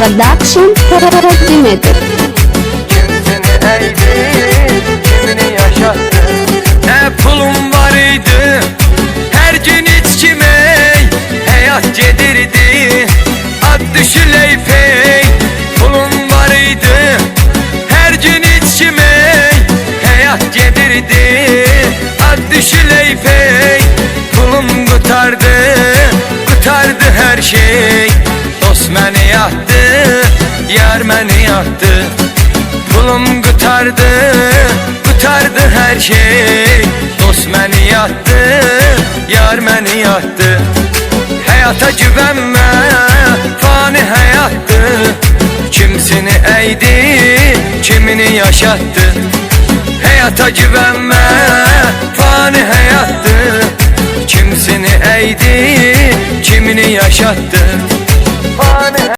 Production takdim eder. Kimsini eğdi, kimini yaşattı. Ne pulum var idi, her gün içkime hayat yedirdi. Ad düşüley pey, pulum var idi, her gün içkime hayat yedirdi. Ad düşüley pey, pulum kurtardı, kurtardı her şey. Dost məni yaktı, yar məni yaktı. Pulum kurtardı, kurtardı her şey. Dost məni yaktı, yar məni yaktı. Hayata güvenme, fani hayattı. Kimsini eğdi, kimini yaşattı. Hayata güvenme, fani hayattı. Kimsini eğdi, kimini yaşattı. Fani